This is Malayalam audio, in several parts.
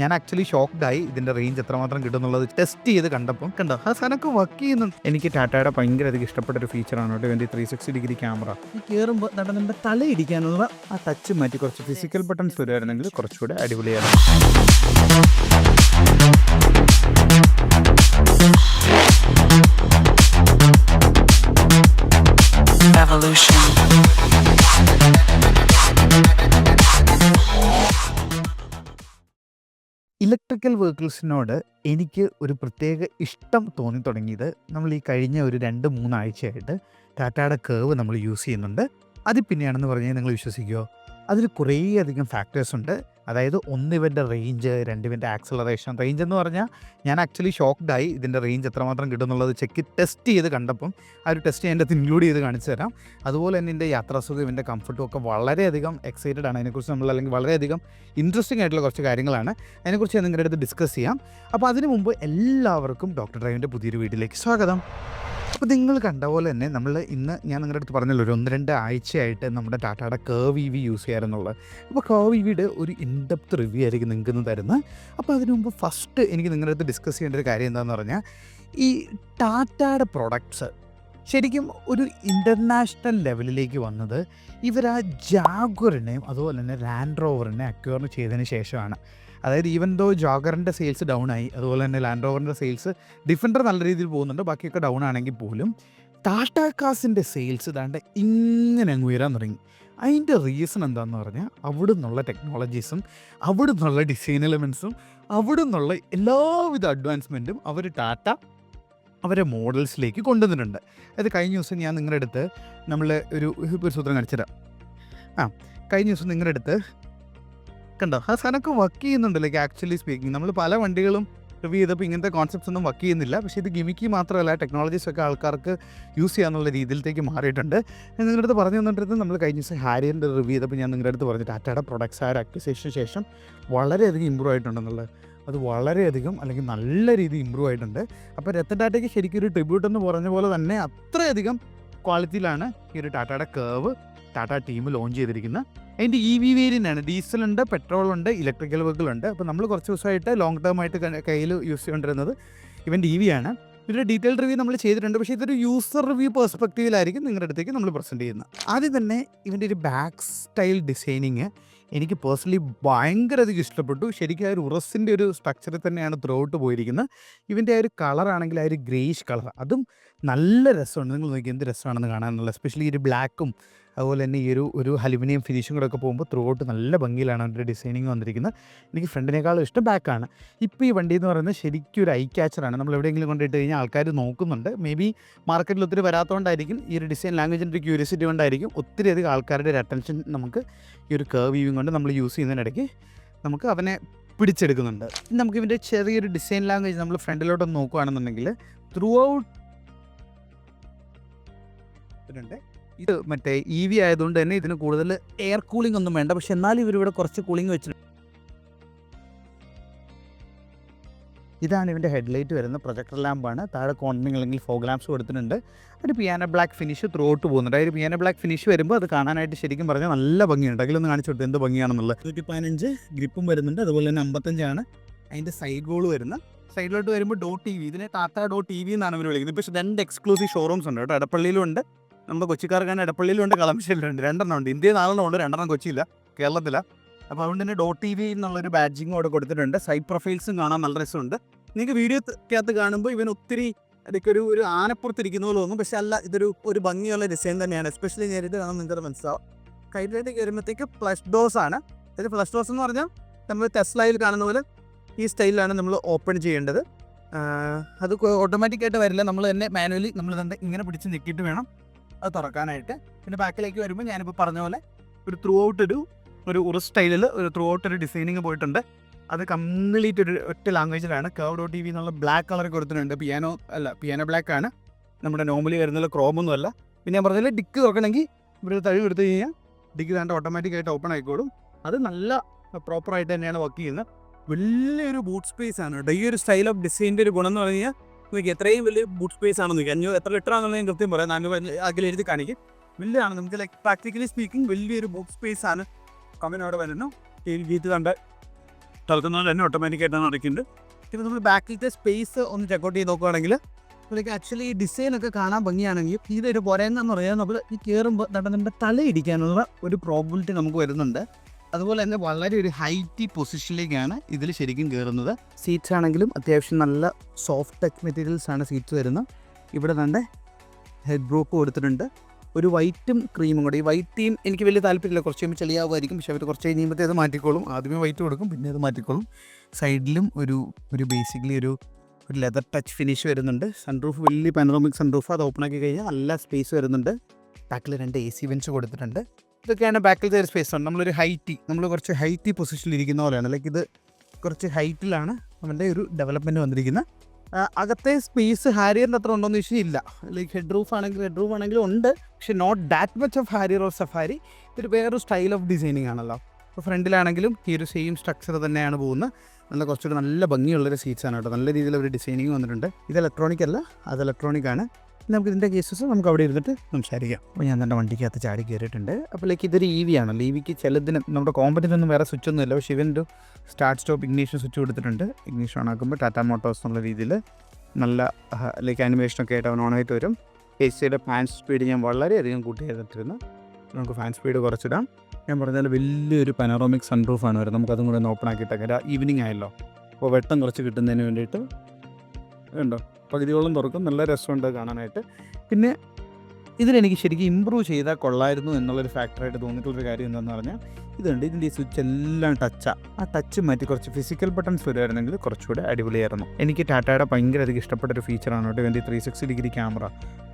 ഞാൻ ആക്ച്വലി ഷോക്ക്ഡായി ഇതിൻ്റെ റേഞ്ച് എത്രമാത്രം കിട്ടുമെന്നുള്ളത് ടെസ്റ്റ് ചെയ്ത് കണ്ടപ്പം കണ്ടോ ആ സാധനമൊക്കെ വർക്ക് ചെയ്യുന്നുണ്ട്. എനിക്ക് ടാറ്റയുടെ ഭയങ്കര അധികം ഇഷ്ടപ്പെട്ട ഒരു ഫീച്ചറാണ് കേട്ടോ ഇതിൻ്റെ 360 ഡിഗ്രി ക്യാമറ. ഈ കയറുമ്പോൾ നമ്മുടെ തലയിടിക്കാനുള്ള ആ ടച്ച് മാറ്റി കുറച്ച് ഫിസിക്കൽ ബട്ടൺസ് വരുമായിരുന്നെങ്കിൽ കുറച്ചുകൂടെ അടിപൊളിയായിരുന്നു. Evolution. ഇലക്ട്രിക്കൽ വെഹിക്കിൾസിനോട് എനിക്ക് ഒരു പ്രത്യേക ഇഷ്ടം തോന്നി തുടങ്ങിയത് നമ്മൾ ഈ കഴിഞ്ഞ ഒരു 2-3 ആഴ്ചയായിട്ട് ടാറ്റയുടെ കേവ് നമ്മൾ യൂസ് ചെയ്യുന്നുണ്ട്. അത് പിന്നെയാണെന്ന് പറഞ്ഞാൽ നിങ്ങൾ വിശ്വസിക്കുമോ? അതിൽ കുറേയധികം ഫാക്ടേഴ്സ് ഉണ്ട്. അതായത് ഇവൻ്റെ റേഞ്ച്, ഇവൻ്റെ ആക്സലറേഷൻ. റേഞ്ച് എന്ന് പറഞ്ഞാൽ ഞാൻ ആക്ച്വലി ഷോക്ക്ഡായി ഇതിൻ്റെ റേഞ്ച് എത്രമാത്രം കിട്ടുമെന്നുള്ളത് ടെസ്റ്റ് ചെയ്ത് കണ്ടപ്പം ആ ഒരു ടെസ്റ്റ് ഞാൻ അതിനകത്ത് ഇൻക്ലൂഡ് ചെയ്ത് കാണിച്ചു തരാം. അതുപോലെ തന്നെ എൻ്റെ യാത്രാസുഖം, ഇതിൻ്റെ കംഫർട്ടും ഒക്കെ വളരെയധികം എക്സൈറ്റഡ് ആണ്. അതിനെക്കുറിച്ച് നമ്മൾ അല്ലെങ്കിൽ വളരെയധികം ഇൻട്രസ്റ്റിംഗ് ആയിട്ടുള്ള കുറച്ച് കാര്യങ്ങളാണ്. അതിനെക്കുറിച്ച് ഞാൻ നിങ്ങളുടെ അടുത്ത് ഡിസ്കസ് ചെയ്യാം. അപ്പോൾ അതിനു മുമ്പ് എല്ലാവർക്കും ഡോക്ടർ ഡ്രൈവിൻ്റെ പുതിയൊരു വീഡിയോയിലേക്ക് സ്വാഗതം. അപ്പോൾ നിങ്ങൾ കണ്ട പോലെ തന്നെ ഞാൻ നിങ്ങളുടെ അടുത്ത് പറഞ്ഞല്ലോ ഒരു 1-2 ആഴ്ചയായിട്ട് നമ്മുടെ ടാറ്റയുടെ കേവ് EV യൂസ് ചെയ്യാറെന്നുള്ളത്. അപ്പോൾ കേവ് EVയുടെ ഒരു ഇൻഡെപ്ത് റിവ്യൂ ആയിരിക്കും നിങ്ങൾക്ക് ഇന്ന് തരുന്നത്. അപ്പോൾ അതിനു മുമ്പ് ഫസ്റ്റ് എനിക്ക് നിങ്ങളുടെ അടുത്ത് ഡിസ്കസ് ചെയ്യേണ്ട ഒരു കാര്യം എന്താണെന്ന് പറഞ്ഞാൽ, ഈ ടാറ്റയുടെ പ്രൊഡക്ട്സ് ശരിക്കും ഒരു ഇൻ്റർനാഷണൽ ലെവലിലേക്ക് വന്നത് ഇവർ ആ ജാഗ്വറിനെയും അതുപോലെ തന്നെ ലാൻഡ് റോവറിനെ അക്വയർ ചെയ്തതിന് ശേഷമാണ്. അതായത് ഈവൻ ദോ ജാഗറിൻ്റെ സെയിൽസ് ഡൗൺ ആയി, അതുപോലെ തന്നെ ലാൻഡ് റോവറിൻ്റെ സെയിൽസ്, ഡിഫൻഡർ നല്ല രീതിയിൽ പോകുന്നുണ്ട്, ബാക്കിയൊക്കെ ഡൗൺ ആണെങ്കിൽ പോലും ടാറ്റ കാസിൻ്റെ സെയിൽസ് ഇതാണ്ട് ഇങ്ങനെ അങ്ങ് ഉയരാൻ തുടങ്ങി. അതിൻ്റെ റീസൺ എന്താണെന്ന് പറഞ്ഞാൽ അവിടെ നിന്നുള്ള ടെക്നോളജീസും അവിടെ നിന്നുള്ള ഡിസൈൻ എലമെൻസും അവിടെ നിന്നുള്ള എല്ലാവിധ അഡ്വാൻസ്മെൻറ്റും ടാറ്റ അവരെ മോഡൽസിലേക്ക് കൊണ്ടുവന്നിട്ടുണ്ട്. അത് കഴിഞ്ഞ ദിവസം ഞാൻ നിങ്ങളുടെ അടുത്ത് ഒരു സൂത്രം കാണിച്ചുതരാം. കഴിഞ്ഞ ദിവസം നിങ്ങളുടെ അടുത്ത് കണ്ടോ ആ സാധനമൊക്കെ വർക്ക് ചെയ്യുന്നുണ്ടല്ലോ. ആക്ച്വലി സ്പീക്കിംഗ് നമ്മൾ പല വണ്ടികളും റിവ്യൂ ചെയ്തപ്പോൾ ഇങ്ങനത്തെ കോൺസെപ്റ്റ്സ് ഒന്നും വർക്ക് ചെയ്യുന്നില്ല. പക്ഷേ ഇത് ഗിമിക്കി മാത്രമല്ല, ടെക്നോളജീസൊക്കെ ആൾക്കാർക്ക് യൂസ് ചെയ്യാനുള്ള രീതിയിലേക്ക് മാറിയിട്ടുണ്ട്. ഞാൻ നിങ്ങളുടെ അടുത്ത് പറഞ്ഞു തന്നിട്ട് നമ്മൾ കഴിഞ്ഞ ദിവസം ഹാരിയറിൻ്റെ റിവ്യൂ ചെയ്തപ്പോൾ ഞാൻ നിങ്ങളുടെ അടുത്ത് പറഞ്ഞു ടാറ്റയുടെ പ്രൊഡക്ട്സ് ആ ഒരു അക്വിസിഷന് ശേഷം വളരെയധികം ഇമ്പ്രൂവ് ആയിട്ടുണ്ടെന്നുള്ളത്. അത് വളരെയധികം അല്ലെങ്കിൽ നല്ല രീതിയിൽ ഇമ്പ്രൂവ് ആയിട്ടുണ്ട്. അപ്പോൾ രത്തൻ ടാറ്റയ്ക്ക് ശരിക്കും ഒരു ട്രിബ്യൂട്ട് എന്ന് പറഞ്ഞ പോലെ തന്നെ അത്രയധികം ക്വാളിറ്റിയിലാണ് ഈ ഒരു ടാറ്റയുടെ കേവ് ടാറ്റ ടീം ലോഞ്ച് ചെയ്തിരിക്കുന്നത്. അതിൻ്റെ EV വേരിയൻ്റാണ്. ഡീസലുണ്ട്, പെട്രോളുണ്ട്, ഇലക്ട്രിക്കൽ വെഹിക്കിളുണ്ട്. അപ്പോൾ നമ്മൾ കുറച്ച് ദിവസമായിട്ട് ലോങ് ടേം ആയിട്ട് കയ്യിൽ യൂസ് ചെയ്തുകൊണ്ടിരുന്നത് ഇവൻ്റെ EV ആണ്. ഇതിൻ്റെ ഡീറ്റെയിൽ റിവ്യൂ നമ്മൾ ചെയ്തിട്ടുണ്ട്. പക്ഷേ ഇതൊരു യൂസർ റിവ്യൂ പെർസ്പെക്റ്റീവിലായിരിക്കും നിങ്ങളുടെ അടുത്തേക്ക് നമ്മൾ പ്രസൻറ്റ് ചെയ്യുന്നത്. ആദ്യം തന്നെ ഇവൻ്റെ ഒരു ബാക്ക് സ്റ്റൈൽ ഡിസൈനിങ് എനിക്ക് പേഴ്സണലി ഭയങ്കര അധികം ഇഷ്ടപ്പെട്ടു. ശരിക്കും ആ ഒരു ഉറസിൻ്റെ ഒരു സ്ട്രക്ചറിൽ തന്നെയാണ് ത്രൂ ഔട്ട് പോയിരിക്കുന്നത്. ഇവൻ്റെ ആ ഒരു കളറാണെങ്കിൽ ആ ഒരു ഗ്രേഷ് കളർ, അതും നല്ല രസമുണ്ട്. നിങ്ങൾ നോക്കി എന്ത് രസമാണെന്ന് കാണാനുള്ള. എസ്പെഷ്യലി ഈ ഒരു ബ്ലാക്കും അതുപോലെ തന്നെ ഈ ഒരു അലുമിനിയം ഫിനിഷും കൂടെ ഒക്കെ പോകുമ്പോൾ ത്രൂ ഔട്ട് നല്ല ഭംഗിയിലാണ് അതിൻ്റെ ഡിസൈനിങ് വന്നിരിക്കുന്നത്. എനിക്ക് ഫ്രണ്ടിനേക്കാളും ഇഷ്ടം ബാക്കാണ്. ഇപ്പോൾ ഈ വണ്ടി എന്ന് പറയുന്നത് ശരിക്കും ഒരു ഐ ക്യാച്ചറാണ്. നമ്മൾ എവിടെയെങ്കിലും കൊണ്ടിട്ട് കഴിഞ്ഞാൽ ആൾക്കാർ നോക്കുന്നുണ്ട്. മേ ബി മാർക്കറ്റിൽ ഒത്തിരി വരാത്തതുകൊണ്ടായിരിക്കും, ഈ ഒരു ഡിസൈൻ ലാംഗ്വേജിൻ്റെ ഒരു ക്യൂരിയോസിറ്റി കൊണ്ടായിരിക്കും ഒത്തിരി അധികം ആൾക്കാരുടെ ഒരു അറ്റൻഷൻ നമുക്ക് ഈ ഒരു കർവ് വ്യൂവിങ് കൊണ്ട് നമ്മൾ യൂസ് ചെയ്യുന്നതിനിടയ്ക്ക് നമുക്ക് അവനെ പിടിച്ചെടുക്കുന്നുണ്ട്. നമുക്ക് ഇതിൻ്റെ ചെറിയൊരു ഡിസൈൻ ലാംഗ്വേജ് നമ്മൾ ഫ്രണ്ടിലോട്ടൊന്ന് നോക്കുകയാണെന്നുണ്ടെങ്കിൽ ത്രൂ ഔട്ട് ഇത് മറ്റേ EV ആയതുകൊണ്ട് തന്നെ ഇതിന് കൂടുതൽ എയർ കൂളിംഗ് ഒന്നും വേണ്ട. പക്ഷെ എന്നാലും ഇവരിവിടെ കുറച്ച് കൂളിംഗ് വെച്ചിട്ടുണ്ട്. ഇതാണ് ഇവൻ്റെ ഹെഡ്ലൈറ്റ് വരുന്ന പ്രൊജക്ടർ ലാമ്പാണ്. താഴെ കോണിംഗ് അല്ലെങ്കിൽ ഫോഗ് ലാംപ്സ് കൊടുത്തിട്ടുണ്ട്. ഒരു piano black finish through out പോകുന്നുണ്ട്. ഒരു പിയാനോ ബ്ലാക്ക് ഫിനിഷ് വരുമ്പോൾ അത് കാണാനായിട്ട് ശരിക്കും പറഞ്ഞാൽ നല്ല ഭംഗിയുണ്ട്. അതിലൊന്ന് കാണിച്ചു കൊടുത്ത് എന്ത് ഭംഗിയാണെന്നുള്ളത്. 115 ഗ്രിപ്പും വരുന്നുണ്ട്. അതുപോലെ തന്നെ 55 അതിൻ്റെ സൈഡ് ഗോൾ വരുന്നത്. സൈഡിലോട്ട് വരുമ്പോൾ .TV, ഇതിനെ ടാറ്റ .TV എന്നാണ് ഇവർ വിളിക്കുന്നത്. പക്ഷേ 2 എക്സ്ക്ലൂസീവ് ഷോറൂംസ് ഉണ്ട് കേട്ടോ. എടപ്പള്ളിയിലും ഉണ്ട്, നമ്മുടെ കൊച്ചിക്കാർക്കാണ്. എടപ്പള്ളിയിലുണ്ട്, കളമശ്ശേരിയിലുണ്ട്. 2 ഉണ്ട്. ഇന്ത്യയിൽ 4 ഉണ്ട്, 2 കൊച്ചിയില്ല, കേരളത്തിലാണ്. അപ്പോൾ അതുകൊണ്ട് തന്നെ .TV എന്നുള്ളൊരു ബാഡ്ജിങ്ങും അവിടെ കൊടുത്തിട്ടുണ്ട്. സൈഡ് പ്രൊഫൈൽസും കാണാൻ നല്ല രസമുണ്ട്. നിങ്ങൾക്ക് വീഡിയോക്കകത്ത് കാണുമ്പോൾ ഇവൻ ഒത്തിരി ഇടയ്ക്ക് ഒരു ആനപ്പുറത്തിരിക്കുന്ന പോലെ തോന്നും. പക്ഷേ അല്ല, ഒരു ഭംഗിയുള്ള ഡിസൈൻ തന്നെയാണ്. എസ്പെഷ്യലി നേരിട്ട് കാണാൻ നിങ്ങൾക്ക് മനസ്സിലാവും. കയ്യിലേക്ക് വരുമ്പോഴത്തേക്ക് ഫ്ലഷ് ഡോസ് ആണ്. ഇത് ഫ്ലഷ് ഡോസ് എന്ന് പറഞ്ഞാൽ നമ്മൾ ടെസ്ലയിൽ കാണുന്ന പോലെ ഈ സ്റ്റൈലിലാണ് നമ്മൾ ഓപ്പൺ ചെയ്യേണ്ടത്. അത് ഓട്ടോമാറ്റിക്കായിട്ട് വരില്ല, നമ്മൾ തന്നെ മാനുവലി നമ്മൾ തന്നെ ഇങ്ങനെ പിടിച്ച് ഞെക്കിയിട്ട് വേണം അത് തുറക്കാനായിട്ട്. പിന്നെ ബാക്കിലേക്ക് വരുമ്പോൾ ഞാനിപ്പോൾ പറഞ്ഞ പോലെ ഒരു ത്രൂ ഔട്ട് ഒരു സ്റ്റൈലിൽ ഒരു ത്രൂ ഔട്ട് ഒരു ഡിസൈനിങ് പോയിട്ടുണ്ട്. അത് കംപ്ലീറ്റ് ഒറ്റ ലാംഗ്വേജിലാണ്. കർവ് .TV എന്നുള്ള ബ്ലാക്ക് കളർ കൊടുത്തിട്ടുണ്ട്. പിയാനോ ബ്ലാക്ക് ആണ്, നമ്മുടെ നോർമലി വരുന്നുള്ള ക്രോമൊന്നും അല്ല. പിന്നെ ഞാൻ പറഞ്ഞാൽ ഡിക്ക് തുറക്കണമെങ്കിൽ ഇവിടെ തഴി എടുത്തു കഴിഞ്ഞാൽ ഡിക്ക് തന്നെ ഓട്ടോമാറ്റിക്കായിട്ട് ഓപ്പൺ ആയിക്കോളും. അത് നല്ല പ്രോപ്പറായിട്ട് തന്നെയാണ് വർക്ക് ചെയ്യുന്നത്. വലിയൊരു ബൂട്ട് സ്പേസ് ആണ് കേട്ടോ. ഈ ഒരു സ്റ്റൈൽ ഓഫ് ഡിസൈൻ്റെ ഒരു ഗുണം എന്ന് പറഞ്ഞു കഴിഞ്ഞാൽ നോക്കി എത്രയും വലിയ ബൂട്ട് സ്പേസ് ആണെന്ന് നോക്കി. 500 എത്ര ലിറ്റർ ആണെന്നുള്ളത് ഞാൻ കൃത്യം പറയാം. 400 അതിൽ എഴുതി കാണിക്കും. വലിയതാണ്. നമുക്ക് ലൈക്ക് പ്രാക്ടിക്കലി സ്പീക്കിംഗ് വലിയൊരു ബൂട്ട് സ്പേസ് ആണ് കമ്പനി അവിടെ വരുന്നു. ഗീത്ത് കണ്ട് തുറക്കുന്നത് തന്നെ ഓട്ടോമാറ്റിക്കായിട്ടാണ് അടയ്ക്കുന്നത്. പിന്നെ നമ്മൾ ബാക്കിലത്തെ സ്പേസ് ഒന്ന് ചെക്കൗട്ട് ചെയ്ത് നോക്കുകയാണെങ്കിൽ ലൈക്ക് ആക്ച്വലി ഈ ഡിസൈനൊക്കെ കാണാൻ ഭംഗിയാണെങ്കിൽ ഇതൊരു പോരായെന്ന് പറയാൻ നമ്മൾ ഈ കയറുമ്പോൾ നമ്മുടെ തലയിടിക്കാനുള്ള ഒരു പ്രോബിലിറ്റി നമുക്ക് വരുന്നുണ്ട്. അതുപോലെ തന്നെ വളരെ ഒരു ഹൈറ്റി പൊസിഷനിലേക്കാണ് ഇതിൽ ശരിക്കും കയറുന്നത്. സീറ്റ്സ് ആണെങ്കിലും അത്യാവശ്യം നല്ല സോഫ്റ്റ് ടച്ച് മെറ്റീരിയൽസ് ആണ് സീറ്റ്സ് വരുന്നത്. ഇവിടെ തന്നെ ഹെഡ് റോപ്പ് കൊടുത്തിട്ടുണ്ട്, ഒരു വൈറ്റും ക്രീമും കൂടെ. ഈ വൈറ്റ് ടീം എനിക്ക് വലിയ താല്പര്യമില്ല, കുറച്ച് കഴിയുമ്പോൾ ചെളിയാവുമായിരിക്കും. പക്ഷേ അവർ കുറച്ച് കഴിയുമ്പോഴത്തേ അത് മാറ്റിക്കോളും. ആദ്യമേ വൈറ്റ് കൊടുക്കും, പിന്നെ അത് മാറ്റിക്കോളും. സൈഡിലും ഒരു ബേസിക്കലി ഒരു ലെതർ ടച്ച് ഫിനിഷ് വരുന്നുണ്ട്. സൺറൂഫ് വലിയ പാനോറമിക് സൺറൂഫ്, അത് ഓപ്പൺ ആക്കി കഴിഞ്ഞാൽ നല്ല സ്പേസ് വരുന്നുണ്ട്. ബാക്കിൽ 2 AC വെൻറ്റ്സ് കൊടുത്തിട്ടുണ്ട്. ഇതൊക്കെയാണ് ബാക്കിലത്തെ ഒരു സ്പേസ് ഉണ്ട്. നമ്മൾ കുറച്ച് ഹൈറ്റി പൊസിഷനിൽ ഇരിക്കുന്ന പോലെയാണ്. ലൈക്ക് ഇത് കുറച്ച് ഹൈറ്റിലാണ് അവൻ്റെ ഒരു ഡെവലപ്മെൻറ്റ് വന്നിരിക്കുന്നത്. അകത്തെ സ്പേസ് ഹാരിയറിൻ്റെ അത്ര ഉണ്ടോയെന്ന് ചോദിച്ചാൽ ഇല്ല. ലൈക്ക് ഹെഡ് റൂഫ് ആണെങ്കിലും ഉണ്ട്, പക്ഷേ not that much of Harrier or Safari. ഇതൊരു വേറൊരു സ്റ്റൈൽ ഓഫ് ഡിസൈനിങ് ആണല്ലോ. ഇപ്പോൾ ഫ്രണ്ടിലാണെങ്കിലും ഈ ഒരു സെയിം സ്ട്രക്ചർ തന്നെയാണ് പോകുന്നത്. കുറച്ചുകൂടി നല്ല ഭംഗിയുള്ളൊരു സീറ്റ്സാണ് കേട്ടോ. നല്ല രീതിയിൽ ഒരു ഡിസൈനിങ് വന്നിട്ടുണ്ട്. ഇത് ഇലക്ട്രോണിക് അല്ല, അത് ഇലക്ട്രോണിക് ആണ്. നമുക്ക് ഇതിൻ്റെ കേസസ് നമുക്ക് അവിടെ ഇരുന്നിട്ട് സംസാരിക്കാം. അപ്പോൾ ഞാൻ എൻ്റെ വണ്ടിക്കകത്ത് ചാടി കയറിയിട്ടുണ്ട്. അപ്പോൾ ലൈക്ക് ഇതൊരു EV ആണല്ലോ. EVക്ക് ചിലതിന് നമ്മുടെ കോമ്പറ്റിനൊന്നും വേറെ സ്വിച്ച് ഒന്നും ഇല്ല, പക്ഷേ ഇവൻ്റെ സ്റ്റാർട്ട് സ്റ്റോപ്പ് ഇഗ്നീഷൻ സ്വിച്ച് കൊടുത്തിട്ടുണ്ട്. ഇഗ്നീഷൻ ഓൺ ആക്കുമ്പോൾ ടാറ്റ മോട്ടോഴ്സ് എന്നുള്ള രീതിയിൽ നല്ല ലൈക്ക് ആനിമേഷനൊക്കെ ആയിട്ട് അവൻ ഓണായിട്ട് വരും. AC-യുടെ ഫാൻ സ്പീഡ് ഞാൻ വളരെയധികം കൂട്ടി ചെയ്തിട്ടിരുന്നു. നമുക്ക് ഫാൻ സ്പീഡ് കുറച്ചിടാം. ഞാൻ പറഞ്ഞാൽ വലിയൊരു പനോറമിക് സൺറൂഫാണ് വരുന്നത്. നമുക്കതും കൂടെ ഒന്ന് ഓപ്പൺ ആക്കിയിട്ടൊക്കെ ഈവനിങ് ആയല്ലോ, അപ്പോൾ വെട്ടം കുറച്ച് കിട്ടുന്നതിന് വേണ്ടിയിട്ട് ഉണ്ടോ പകുതിയോളം തുറക്കും. നല്ല രസമുണ്ട് കാണാനായിട്ട്. പിന്നെ ഇതിലെനിക്ക് ശരിക്കും ഇമ്പ്രൂവ് ചെയ്താൽ കൊള്ളായിരുന്നു എന്നുള്ളൊരു ഫാക്ടറായിട്ട് തോന്നിയിട്ടുള്ളൊരു കാര്യം എന്താണെന്ന് പറഞ്ഞാൽ ഇതുണ്ട്. ഇതിൻ്റെ ഈ സ്വിച്ച് എല്ലാം ടച്ചാണ്. ആ ടച്ച് മാറ്റി കുറച്ച് ഫിസിക്കൽ ബട്ടൺസ് വരുമായിരുന്നെങ്കിൽ കുറച്ചുകൂടെ അടിപൊളിയായിരുന്നു. എനിക്ക് ടാറ്റയുടെ ഭയങ്കര അധികം ഇഷ്ടപ്പെട്ട ഒരു ഫീച്ചറാണ് കേട്ടോ ഇവൻ്റെ 360 ഡിഗ്രി ക്യാമറ.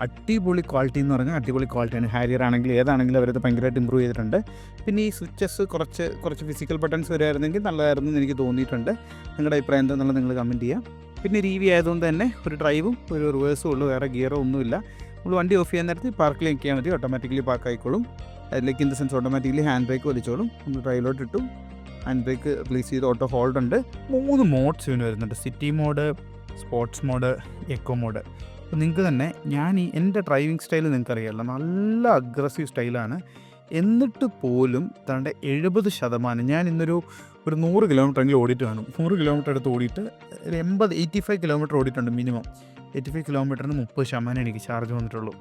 അടിപൊളി ക്വാളിറ്റി എന്ന് പറഞ്ഞാൽ അടിപൊളി ക്വാളിറ്റിയാണ്. ഹാരിയർ ആണെങ്കിലും ഏതാണെങ്കിലും അവരത് ഭയങ്കരമായിട്ട് ഇമ്പ്രൂവ് ചെയ്തിട്ടുണ്ട്. പിന്നെ ഈ സ്വിച്ചസ് കുറച്ച് ഫിസിക്കൽ ബട്ടൺസ് വരുമായിരുന്നെങ്കിൽ നല്ലതായിരുന്നു എന്ന് എനിക്ക് തോന്നിയിട്ടുണ്ട്. നിങ്ങളുടെ അഭിപ്രായം എന്താണെന്നുള്ളത് നിങ്ങൾ കമൻറ്റ് ചെയ്യാം. പിന്നെ ഒരു EV ആയതുകൊണ്ട് തന്നെ ഒരു ഡ്രൈവും ഒരു റിവേഴ്സും ഉള്ളൂ, വേറെ ഗിയറോ ഒന്നുമില്ല. നമ്മൾ വണ്ടി ഓഫ് ചെയ്യാൻ നേരത്തെ പാർക്കിൽ നിൽക്കിയാൽ മതി, ഓട്ടോമാറ്റിക്കലി പാർക്ക് ആയിക്കോളും. അതിലേക്ക് in the sense automatically hand brake വലിച്ചോളും. നമ്മൾ ഡ്രൈവിലോട്ട് ഇട്ടു, ഹാൻഡ് ബ്രേക്ക് റിലീസ് ചെയ്ത് ഓട്ടോ ഹോൾഡ് ഉണ്ട്. 3 മോഡ്സ് ഇതിന് വരുന്നുണ്ട്: city mode, sports mode, eco mode. അപ്പോൾ നിങ്ങൾക്ക് തന്നെ എൻ്റെ ഡ്രൈവിംഗ് സ്റ്റൈൽ നിങ്ങൾക്ക് അറിയാമല്ലോ, നല്ല അഗ്രസീവ് സ്റ്റൈലാണ്. എന്നിട്ട് പോലും തൻ്റെ 70% ഞാൻ ഇന്നൊരു 100 കിലോമീറ്ററെങ്കിലും ഓടിയിട്ട് കാണും. 100 കിലോമീറ്റർ എടുത്ത് ഓടിയിട്ട് 85 കിലോമീറ്റർ ഓടിയിട്ടുണ്ട് മിനിമം. 85 കിലോമീറ്ററിന് 30% എനിക്ക് ചാർജ് വന്നിട്ടുള്ളൂ.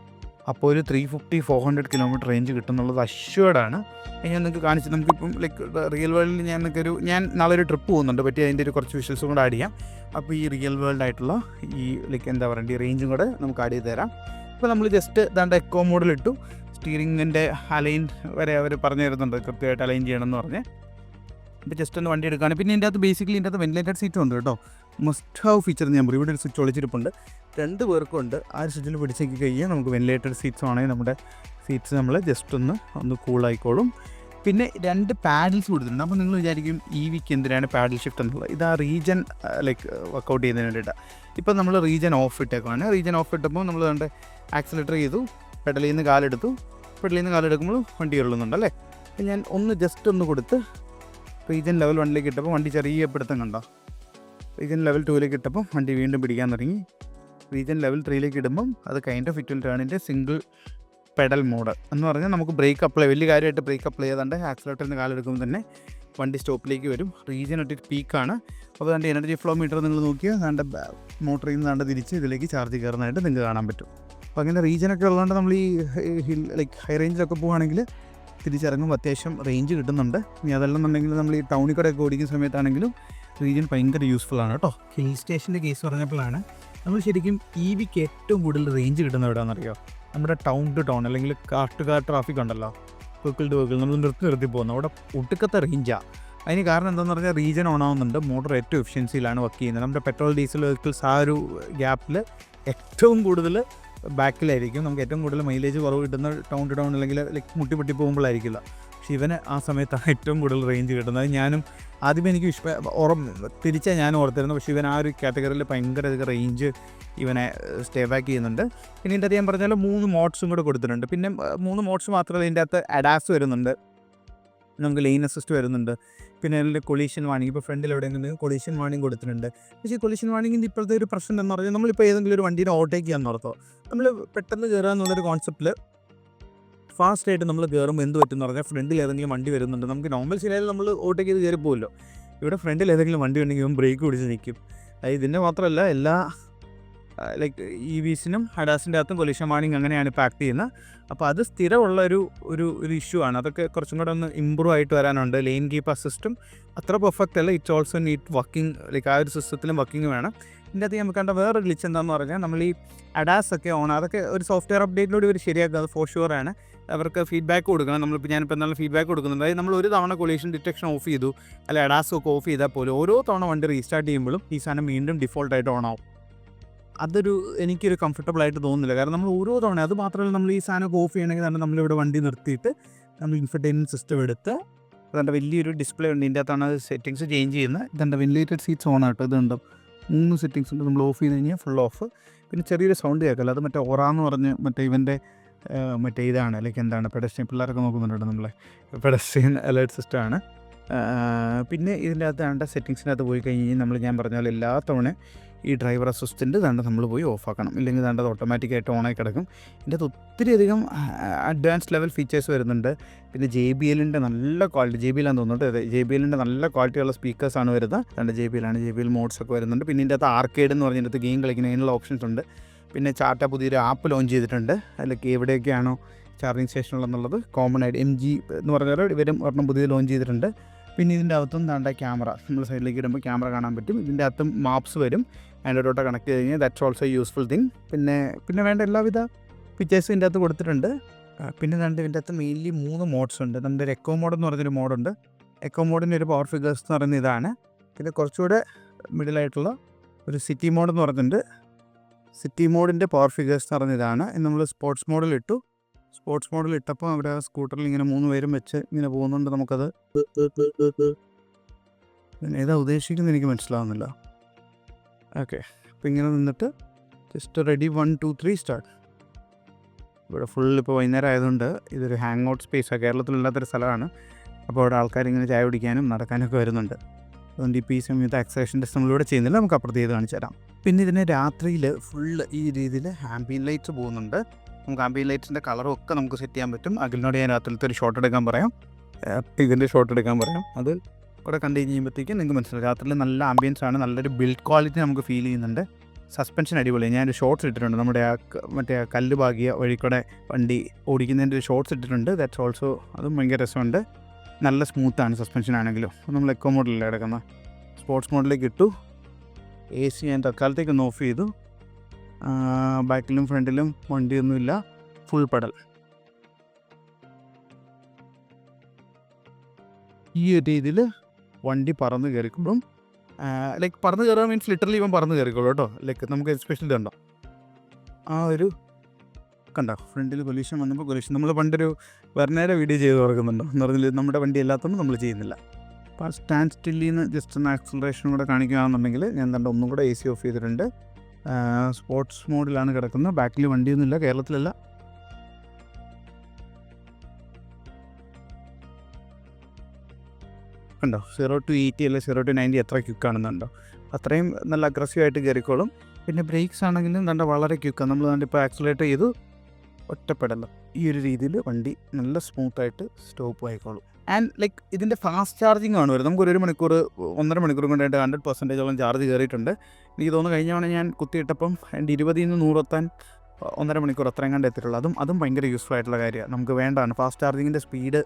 അപ്പോൾ ഒരു 350-400 കിലോമീറ്റർ റേഞ്ച് കിട്ടുന്നുള്ളത് അഷ്വേർഡാണ്. ഞാൻ നിങ്ങൾക്ക് കാണിച്ച് നമുക്കിപ്പം ലൈക്ക് റിയൽ വേൾഡിൽ ഞാൻ നാളെ ഒരു ട്രിപ്പ് പോകുന്നുണ്ട്, പറ്റി അതിൻ്റെ ഒരു കുറച്ച് വിഷ്വൽസും കൂടെ ആഡ് ചെയ്യാം. അപ്പോൾ ഈ റിയൽ വേൾഡ് ആയിട്ടുള്ള ഈ ലൈക്ക് എന്താ പറയുക, ഈ റേഞ്ചും കൂടെ നമുക്ക് ആഡ് ചെയ്ത് തരാം. അപ്പോൾ നമ്മൾ ജസ്റ്റ് ദാണ്ട് എക്കോ മോഡിലിട്ടു. സ്റ്റിയറിങ്ങിൻ്റെ അലൈൻ വരെ അവർ പറഞ്ഞു തരുന്നുണ്ട്, കൃത്യമായിട്ട് അലൈൻ ചെയ്യണമെന്ന് പറഞ്ഞ്. ഇപ്പോൾ ജസ്റ്റ് ഒന്ന് വണ്ടി എടുക്കുകയാണ്. പിന്നെ ഇതിൻ്റെ അകത്ത് ബേസിക്കലി ഇതിൻ്റെ അകത്ത് വെന്റിലേറ്റഡ് സീറ്റും ഉണ്ട് കേട്ടോ. മസ്റ്റ് ഹാവ് ഫീച്ചർ ഞാൻ പറയും. ഇവിടെ ഒരു സ്വിച്ച് ഒളിച്ചിരിപ്പുണ്ട്, 2 പേർക്കും ഉണ്ട്. ആ ഒരു സ്വിച്ചിൽ പിടിച്ചേക്ക് കഴിഞ്ഞാൽ നമുക്ക് വെന്റിലേറ്റഡ് സീറ്റ്സ് ആണെങ്കിൽ നമ്മുടെ സീറ്റ്സ് നമ്മൾ ജസ്റ്റ് ഒന്ന് കൂളായിക്കോളും. പിന്നെ 2 പാഡിൽസ് കൊടുത്തിട്ടുണ്ട്. അപ്പോൾ നിങ്ങൾ വിചാരിക്കും EVക്ക് എന്തിനാണ് പാഡിൽ ഷിഫ്റ്റ് എന്നുള്ളത്. ഇത് ആ റീജൻ ലൈക്ക് വർക്കൗട്ട് ചെയ്യുന്നതിന് വേണ്ടിയിട്ടാണ്. ഇപ്പോൾ നമ്മൾ റീജൻ ഓഫ് ഇട്ടേക്കാണ്. റീജൻ ഓഫ് ഇട്ടപ്പോൾ നമ്മൾ കണ്ട് ആക്സിലേറ്റർ ചെയ്തു, പെഡലിൽ നിന്ന് കാലെടുക്കുമ്പോൾ വണ്ടി കയറുന്നുണ്ടല്ലേ. അപ്പോൾ ഞാൻ ജസ്റ്റ് ഒന്ന് കൊടുത്ത് റീജൻ ലെവൽ 1ലേക്ക് ഇട്ടപ്പോൾ വണ്ടി ചെറിയ പിടുത്തം കണ്ടോ. റീജൻ ലെവൽ 2ലേക്ക് ഇട്ടപ്പോൾ വണ്ടി വീണ്ടും പിടിക്കാൻ തുടങ്ങി. റീജൻ ലെവൽ 3ലേക്ക് ഇടുമ്പം അത് കൈൻഡ് ഓഫ് ഇറ്റ് വിൽ ടേണിൻ്റെ സിംഗിൾ പെഡൽ മോഡ് എന്ന് പറഞ്ഞാൽ നമുക്ക് ബ്രേക്ക് അപ്ലൈ വലിയ കാര്യമായിട്ട് ബ്രേക്ക് അപ്ലൈ ചെയ്താണ്ട് ആക്സിലേറ്ററിൽ നിന്ന് കാലെടുക്കുമ്പോൾ തന്നെ വണ്ടി സ്റ്റോപ്പിലേക്ക് വരും. റീജൻ ഒരു പീക്കാണ്. അപ്പോൾ അതിൻ്റെ എനർജി ഫ്ലോ മീറ്റർ നിങ്ങൾ നോക്കിയാൽ അതിൻ്റെ മോട്ടറിൽ നിന്ന് തിരിച്ച് ഇതിലേക്ക് ചാർജ് കയറുന്നതായിട്ട് നിങ്ങൾക്ക് കാണാൻ പറ്റും. അപ്പോൾ അങ്ങനെ റീജനൊക്കെ ഉള്ളതുകൊണ്ട് നമ്മൾ ഈ ലൈക്ക് ഹൈ റേഞ്ചിലൊക്കെ പോകുകയാണെങ്കിൽ തിരിച്ചിറങ്ങുമ്പോൾ അത്യാവശ്യം റേഞ്ച് കിട്ടുന്നുണ്ട്. ഇനി അതല്ലെന്നുണ്ടെങ്കിൽ നമ്മൾ ഈ ടൗണിൽ കൂടെ ഒക്കെ ഓടിക്കുന്ന സമയത്താണെങ്കിലും റീജിയൻ ഭയങ്കര യൂസ്ഫുൾ ആണ് കേട്ടോ. ഹിൽ സ്റ്റേഷൻ്റെ കേസ് പറഞ്ഞപ്പോഴാണ് നമ്മൾ ശരിക്കും EVക്ക് ഏറ്റവും കൂടുതൽ റേഞ്ച് കിട്ടുന്നത് എവിടെയാണെന്നറിയോ? നമ്മുടെ ടൗൺ ടു ടൗൺ അല്ലെങ്കിൽ കാർ ടു കാർ ട്രാഫിക് ഉണ്ടല്ലോ, വെഹിക്കിൾ ടു വെഹിക്കിൾ നമ്മൾ നിർത്തി പോകുന്നത്, അവിടെ ഒട്ടുക്കത്തെ റേഞ്ചാണ്. അതിന് കാരണം എന്താണെന്ന് പറഞ്ഞാൽ റീജിയൻ ഓൺ ആവുന്നുണ്ട്, മോട്ടർ ഏറ്റവും എഫിഷ്യൻസിയിലാണ് വർക്ക് ചെയ്യുന്നത്. നമ്മുടെ പെട്രോൾ ഡീസൽ വെഹിക്കിൾസ് ആ ഒരു ഗ്യാപ്പിൽ ഏറ്റവും കൂടുതൽ ബാക്കിലായിരിക്കും. നമുക്ക് ഏറ്റവും കൂടുതൽ മൈലേജ് കുറവ് കിട്ടുന്ന ടൗൺ ടു ടൗൺ അല്ലെങ്കിൽ ലൈക്ക് മുട്ടി പോകുമ്പോഴായിരിക്കില്ല. പക്ഷേ ഇവന് ആ സമയത്താണ് ഏറ്റവും കൂടുതൽ റേഞ്ച് കിട്ടുന്നത്. ഞാനും ആദ്യമേ എനിക്ക് തിരിച്ചാൽ ഞാൻ ഓർത്തിരുന്നു, പക്ഷേ ഇവൻ ആ ഒരു കാറ്റഗറിയിൽ ഭയങ്കര റേഞ്ച് ഇവനെ സ്റ്റേ ബാക്ക് ചെയ്യുന്നുണ്ട്. പിന്നെ ഇതിൻ്റെ ഞാൻ പറഞ്ഞാൽ 3 മോഡ്സും കൂടെ കൊടുത്തിട്ടുണ്ട്. പിന്നെ 3 മോഡ്സ് മാത്രമല്ല, ഇതിൻ്റെ അകത്ത് അഡാസ് വരുന്നുണ്ട്, നമുക്ക് ലെയിൻ അസിസ്റ്റ് വരുന്നുണ്ട്, പിന്നെ അതിൻ്റെ കൊളീഷൻ വാണിംഗ്. ഇപ്പോൾ ഫ്രണ്ടിൽ എവിടെയെങ്കിലും കൊളീഷൻ വാണിംഗ് കൊടുത്തിട്ടുണ്ട്. പക്ഷേ കൊളീഷൻ വാണിങ്ങിൻ്റെ ഇപ്പോഴത്തെ ഒരു പ്രശ്നം എന്ന് പറഞ്ഞാൽ നമ്മളിപ്പോൾ ഏതെങ്കിലും ഒരു വണ്ടീനെ ഓവർടേക്ക് ചെയ്യാൻ ഓർത്തോ, നമ്മൾ പെട്ടെന്ന് കയറുക എന്നുള്ളൊരു കോൺസെപ്റ്റിൽ ഫാസ്റ്റായിട്ട് നമ്മൾ കയറുമ്പോൾ എന്ത് പറ്റുമെന്ന് പറഞ്ഞാൽ ഫ്രണ്ടിൽ ഏതെങ്കിലും വണ്ടി വരുന്നുണ്ട്, നമുക്ക് നോർമൽ ശരിയായാലും നമ്മൾ ഓവർടേക്ക് ചെയ്ത് കയറി പോകുമല്ലോ. ഇവിടെ ഫ്രണ്ടിൽ ഏതെങ്കിലും വണ്ടി ഉണ്ടെങ്കിൽ ഇവൻ ബ്രേക്ക് പിടിച്ച് നിൽക്കും. ഇതിൻ്റെ മാത്രമല്ല എല്ലാ ലൈക്ക് EVസിനും ഹഡാസിൻ്റെ അകത്തും കൊലിഷൻ വാർണിംഗ് അങ്ങനെയാണ് പാക്ക് ചെയ്യുന്നത്. അപ്പോൾ അത് സ്ഥിരമുള്ള ഒരു ഇഷ്യൂ ആണ്. അതൊക്കെ കുറച്ചും കൂടെ ഒന്ന് ഇമ്പ്രൂവ് ആയിട്ട് വരാനുണ്ട്. ലെയിൻ കീപ്പ് അസിസ്റ്റും അത്ര പെർഫെക്റ്റ് അല്ല. It's also need working, like ആ ഒരു സിസ്റ്റത്തിലും വർക്കിംഗ് വേണം. ഇതിൻ്റെ അകത്ത് നമുക്ക് കണ്ട വേറെ ഗ്ലിച്ച് എന്താണെന്ന് പറഞ്ഞാൽ നമ്മൾ ഈ അഡാസ് ഒക്കെ ഓൺ, അതൊക്കെ ഒരു സോഫ്റ്റ്വെയർ അപ്ഡേറ്റിലൂടെ ഇവർ ശരിയാക്കുക. അത് ഫോർ ഷുവർ ആണ്. അവർക്ക് ഫീഡ്ബാക്ക് കൊടുക്കണം. ഞാനിപ്പോൾ എന്താണ് ഫീഡ്ബാക്ക് കൊടുക്കുന്നുണ്ട്. അതായത് നമ്മൾ ഒരു തവണ കൊളീഷൻ ഡിറ്റക്ഷൻ ഓഫ് ചെയ്തു, അല്ല അഡാസ് ഒക്കെ ഓഫ് ചെയ്താൽ പോലും ഓരോ തവണ വണ്ടി റീസ്റ്റാർട്ട് ചെയ്യുമ്പോഴും ഈ സാധനം വീണ്ടും ഡിഫോൾട്ടായിട്ട് ഓൺ ആവും. എനിക്കൊരു കംഫർട്ടബിൾ ആയിട്ട് തോന്നുന്നില്ല. കാരണം നമ്മൾ ഓരോ തവണ, അത് മാത്രമല്ല നമ്മൾ ഈ സാധനം ഓഫ് ചെയ്യണമെങ്കിൽ തന്നെ നമ്മളിവിടെ വണ്ടി നിർത്തിയിട്ട് നമ്മൾ ഇൻഫർടൈൻമെൻറ്റ് സിസ്റ്റം എടുത്ത് അതെൻ്റെ വലിയൊരു ഡിസ്പ്ലേ ഉണ്ട്. ഇതിൻ്റെ അകത്താണ് അത് സെറ്റിങ്സ് ചേഞ്ച് ചെയ്യുന്നത്. ഇതെൻ്റെ വെന്റിലേറ്റഡ് സീറ്റ്സ് ഓൺ ആട്ടോ. ഇതുണ്ടോ 3 സെറ്റിങ്സ് ഉണ്ട്. നമ്മൾ ഓഫ് ചെയ്ത് കഴിഞ്ഞാൽ ഫുൾ ഓഫ്. പിന്നെ ചെറിയൊരു സൗണ്ട് കേൾക്കല്ലോ. അത് മറ്റേ ഓറാന്ന് പറഞ്ഞ് ഇവൻ്റെ ഇതാണ്, ലൈക്ക് എന്താണ് പെഡസ്ട്രിയൻ, പിള്ളേരൊക്കെ നോക്കുന്നുണ്ട് നമ്മളെ പെഡസ്ട്രിയൻ അലേർട്ട് സിസ്റ്റമാണ്. പിന്നെ ഇതിൻ്റെ അകത്ത് സെറ്റിങ്സിനകത്ത് പോയി കഴിഞ്ഞ് ഞാൻ പറഞ്ഞ പോലെ എല്ലാ തവണ ഈ ഡ്രൈവർ അസിസ്റ്റൻ്റ് നമ്മൾ പോയി ഓഫാക്കണം. ഇല്ലെങ്കിൽ അത് ഓട്ടോമാറ്റിക്കായിട്ട് ഓണായി കിടക്കും. ഇതിൻ്റെ അകത്ത് ഒത്തിരി അധികം അഡ്വാൻസ്ഡ് ലെവൽ ഫീച്ചേഴ്സ് വരുന്നുണ്ട്. പിന്നെ JBLൻ്റെ നല്ല ക്വാളിറ്റി, JBL ആണെന്ന് തോന്നുന്നുണ്ട്. അതെ, JBLൻ്റെ നല്ല ക്വാളിറ്റിയുള്ള സ്പീക്കേഴ്സാണ് വരുന്നത്. JBL മോഡ്സ് ഒക്കെ വരുന്നുണ്ട്. പിന്നെ ഇതിൻ്റെ അകത്ത് ആർക്കേഡ് എന്ന് പറഞ്ഞിട്ട് ഗെയിം കളിക്കുന്നതിനുള്ള ഓപ്ഷൻസ് ഉണ്ട്. പിന്നെ ടാറ്റ പുതിയൊരു ആപ്പ് ലോഞ്ച് ചെയ്തിട്ടുണ്ട്. അതിലേക്ക് എവിടെയൊക്കെയാണോ ചാർജിങ് സ്റ്റേഷനുള്ളതെന്നുള്ളത് കോമൺ ആയിട്ട് MG എന്ന് പറഞ്ഞാൽ ഇവരും ഒരെണ്ണം പുതിയ ലോഞ്ച് ചെയ്തിട്ടുണ്ട്. പിന്നെ ഇതിൻ്റെ അകത്തും ക്യാമറ, നമ്മൾ സൈഡിലേക്ക് ഇടുമ്പോൾ ക്യാമറ കാണാൻ പറ്റും. ഇതിൻ്റെ അകത്തും മാപ്സ് വരും. ആൻഡ്രോയിഡോട്ട് കണക്ട് ചെയ്ത് കഴിഞ്ഞാൽ ദാറ്റ്സ് ഓൾസോ യൂസ്ഫുൾ തിങ്. പിന്നെ വേണ്ട എല്ലാവിധ ഫീച്ചേഴ്സും ഇതിൻ്റെ അകത്ത് കൊടുത്തിട്ടുണ്ട്. പിന്നെ ഇതിൻ്റെ അകത്ത് മെയിൻലി 3 മോഡ്സ് ഉണ്ട്. ഒരു എക്കോ മോഡ് എന്ന് പറഞ്ഞൊരു മോഡുണ്ട്. എക്കോ മോഡിൻ്റെ ഒരു പവർ ഫിഗേഴ്സ് എന്ന് പറയുന്നത് ഇതാണ്. പിന്നെ കുറച്ചുകൂടെ മിഡിലായിട്ടുള്ള ഒരു സിറ്റി മോഡ് എന്ന് പറഞ്ഞിട്ടുണ്ട്. സിറ്റി മോഡിൻ്റെ പവർ ഫിഗേഴ്സ് എന്ന് പറഞ്ഞ ഇതാണ്. നമ്മൾ സ്പോർട്സ് മോഡിൽ ഇട്ടു. സ്പോർട്സ് മോഡിൽ ഇട്ടപ്പോൾ അവിടെ സ്കൂട്ടറിൽ ഇങ്ങനെ 3 പേരും വെച്ച് ഇങ്ങനെ പോകുന്നുണ്ട്. നമുക്കത് ഏതാ ഉദ്ദേശിക്കുന്നത് എനിക്ക് മനസ്സിലാവുന്നില്ല. ഓക്കെ, അപ്പോൾ ഇങ്ങനെ നിന്നിട്ട് ജസ്റ്റ് റെഡി 1 2 3 സ്റ്റാർട്ട്. ഇവിടെ ഫുൾ ഇപ്പോൾ വൈകുന്നേരം ആയതുകൊണ്ട് ഇതൊരു ഹാങ് ഔട്ട് സ്പേസാണ്. കേരളത്തിലില്ലാത്തൊരു സ്ഥലമാണ്. അപ്പോൾ അവിടെ ആൾക്കാർ ഇങ്ങനെ ചായ കുടിക്കാനും നടക്കാനൊക്കെ വരുന്നുണ്ട്. അതുകൊണ്ട് ഇപ്പോൾ ഈ സമയത്ത് ആക്സലേഷൻ ടെസ്റ്റ് നമ്മളിവിടെ ചെയ്യുന്നില്ല. നമുക്ക് അപ്പുറത്ത് ചെയ്ത് കാണിച്ചു തരാം. പിന്നെ ഇതിന് രാത്രിയിൽ ഫുള്ള് ഈ രീതിയിൽ ആംബിയൻ ലൈറ്റ്സ് പോകുന്നുണ്ട്. നമുക്ക് ആംബിയൻ ലൈറ്റ്സിൻ്റെ കളറും ഒക്കെ നമുക്ക് സെറ്റ് ചെയ്യാൻ പറ്റും. അഖിലിനോട് ഞാൻ രാത്രിയിലത്തെ ഒരു ഷോട്ട് എടുക്കാൻ പറയാം, ഇതിൻ്റെ ഷോട്ട് എടുക്കാൻ പറയാം. അത് കൂടെ കണ്ടു കഴിയുമ്പോഴത്തേക്കും നിങ്ങൾക്ക് മനസ്സിലാവും. രാത്രിയിൽ നല്ല ആംബിയൻസ് ആണ്, നല്ലൊരു ബിൽഡ് ക്വാളിറ്റി നമുക്ക് ഫീൽ ചെയ്യുന്നുണ്ട്. സസ്പെൻഷൻ അടിപൊളിയാണ്. ഞാനൊരു ഷോർട്സ് ഇട്ടിട്ടുണ്ട്. നമ്മുടെ മറ്റേ കല്ല് പാകിയ വഴിക്കൂടെ വണ്ടി ഓടിക്കുന്നതിൻ്റെ ഒരു ഷോർട്സ് ഇട്ടിട്ടുണ്ട്. ദാറ്റ്സ് ഓൾസോ അതും ഭയങ്കര രസമുണ്ട്. നല്ല സ്മൂത്താണ് സസ്പെൻഷൻ ആണെങ്കിലും. നമ്മൾ എക്കോ മോഡിലല്ലേ കിടക്കുന്നത്. സ്പോർട്സ് മോഡിലേക്ക് ഇട്ടു. AC ഞാൻ തൽക്കാലത്തേക്കൊന്ന് ഓഫ് ചെയ്തു. ബാക്കിലും ഫ്രണ്ടിലും വണ്ടിയൊന്നുമില്ല. Full pedal. ഈ ഒരു രീതിയിൽ വണ്ടി പറന്ന് കയറിക്കുമ്പം ലൈക്ക് പറന്ന് കയറുക മീൻസ് ലിറ്ററലി ഇവൻ പറന്ന് കയറിക്കോളൂ കേട്ടോ. ലൈക്ക് നമുക്ക് എസ്പെഷ്യലി ഇതുണ്ടോ ആ ഒരു കണ്ടോ ഫ്രണ്ടിൽ പൊല്യൂഷൻ വന്നപ്പോൾ പൊല്യൂഷൻ നമ്മൾ പണ്ടൊരു വെർണേരെ വീഡിയോ ചെയ്ത് തുറക്കുന്നുണ്ടോ എന്ന് പറഞ്ഞാൽ നമ്മുടെ വണ്ടി അല്ലാത്തതൊന്നും നമ്മൾ ചെയ്യുന്നില്ല. അപ്പോൾ ആ സ്റ്റാൻഡ് സ്റ്റില്ലിൽ നിന്ന് ജസ്റ്റ് ഒന്ന് ആക്സലറേഷനും കൂടെ കാണിക്കുകയാണെന്നുണ്ടെങ്കിൽ ഞാൻ ഒന്നും കൂടെ AC ഓഫ് ചെയ്തിട്ടുണ്ട്. സ്പോർട്സ് മോഡിലാണ് കിടക്കുന്നത്. ബാക്കിൽ വണ്ടിയൊന്നുമില്ല, കേരളത്തിലല്ല. കണ്ടോ 0 to 80 അല്ലെ 0 to 90 എത്ര ക്വിക്കാണെന്നുണ്ടോ അത്രയും നല്ല അഗ്രസീവായിട്ട് കയറിക്കോളും. പിന്നെ ബ്രേക്സ് ആണെങ്കിലും വളരെ ക്വിക്കാണ്. നമ്മൾ ഇപ്പോൾ ആക്സിലേറ്റ് ചെയ്തു ഒറ്റപ്പെടല്ലോ. ഈ ഒരു രീതിയിൽ വണ്ടി നല്ല സ്മൂത്തായിട്ട് സ്റ്റോപ്പ് ആയിക്കോളും. ആൻഡ് ലൈക്ക് ഇതിൻ്റെ ഫാസ്റ്റ് ചാർജിങ് ആണ് വരുന്നത്. നമുക്ക് 1 മണിക്കൂർ 1.5 മണിക്കൂർ കൊണ്ടായിട്ട് 100% ചാർജ് കയറിയിട്ടുണ്ട്. എനിക്ക് തോന്നുന്നു കഴിഞ്ഞ തവണ ഞാൻ കുത്തിയിട്ടപ്പം എൻ്റെ 20 നിന്ന് 100 എത്താൻ 1.5 മണിക്കൂർ അത്രയും കണ്ട് എത്തിയിട്ടുള്ളൂ. അതും ഭയങ്കര യൂസ്ഫുൾ ആയിട്ടുള്ള കാര്യമാണ്. നമുക്ക് വേണ്ടതാണ് ഫാസ്റ്റ് ചാർജിങ്ങിൻ്റെ സ്പീഡ്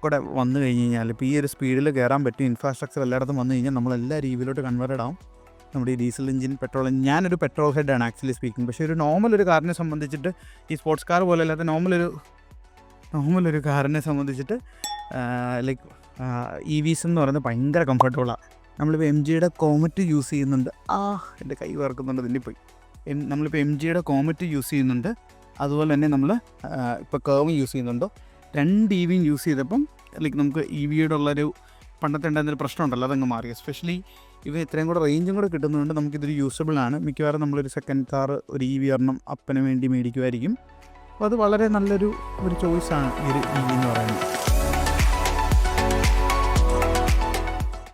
കൂടെ വന്നു കഴിഞ്ഞ് കഴിഞ്ഞാൽ ഇപ്പോൾ ഈ ഒരു സ്പീഡിൽ കയറാൻ പറ്റും. ഇൻഫ്രാസ്ട്രക്ചർ എല്ലായിടത്തും വന്നു കഴിഞ്ഞാൽ നമ്മളെല്ലാ രീതിയിലോട്ട് കൺവേർട്ടഡ് ആവും. നമ്മുടെ ഈ ഡീസൽ എഞ്ചിൻ പെട്രോൾ എഞ്ചിൻ, ഞാനൊരു പെട്രോൾ ഹെഡാണ് ആക്ച്വലി സ്പീക്കിംഗ്. പക്ഷേ ഒരു നോർമൽ ഒരു കാറിനെ സംബന്ധിച്ചിട്ട് ഈ സ്പോർട്സ് കാർ പോലെ അല്ലാത്ത നോർമലൊരു കാറിനെ സംബന്ധിച്ചിട്ട് ലൈക്ക് EVs എന്ന് പറയുന്നത് ഭയങ്കര കംഫർട്ടബിളാണ്. നമ്മളിപ്പോൾ MGയുടെ കോമറ്റ് യൂസ് ചെയ്യുന്നുണ്ട്. എൻ്റെ കൈ വറക്കുന്നുണ്ട്, ഇതിൻ്റെ നമ്മളിപ്പോൾ MGയുടെ കോമറ്റ് യൂസ് ചെയ്യുന്നുണ്ട്. അതുപോലെ തന്നെ നമ്മൾ ഇപ്പോൾ കർവ് യൂസ് ചെയ്യുന്നുണ്ടോ. 2 EVയും യൂസ് ചെയ്തപ്പം ലൈക്ക് നമുക്ക് EVയുടെ ഉള്ളൊരു പണ്ടത്തെ ഉണ്ടായിരുന്നൊരു പ്രശ്നമുണ്ടല്ലോ, അതങ്ങ് മാറി. എസ്പെഷ്യലി ഇവ ഇത്രയും കൂടെ റേഞ്ചും കൂടെ കിട്ടുന്നതുകൊണ്ട് നമുക്കിതൊരു യൂസബിളാണ്. മിക്കവാറും നമ്മളൊരു സെക്കൻഡ് കാർ ഒരു EV ഒരെണ്ണം അപ്പന് വേണ്ടി മേടിക്കുമായിരിക്കും. അപ്പോൾ അത് വളരെ നല്ലൊരു ചോയ്സാണ് ഈ ഒരു EV എന്ന് പറയുന്നത്.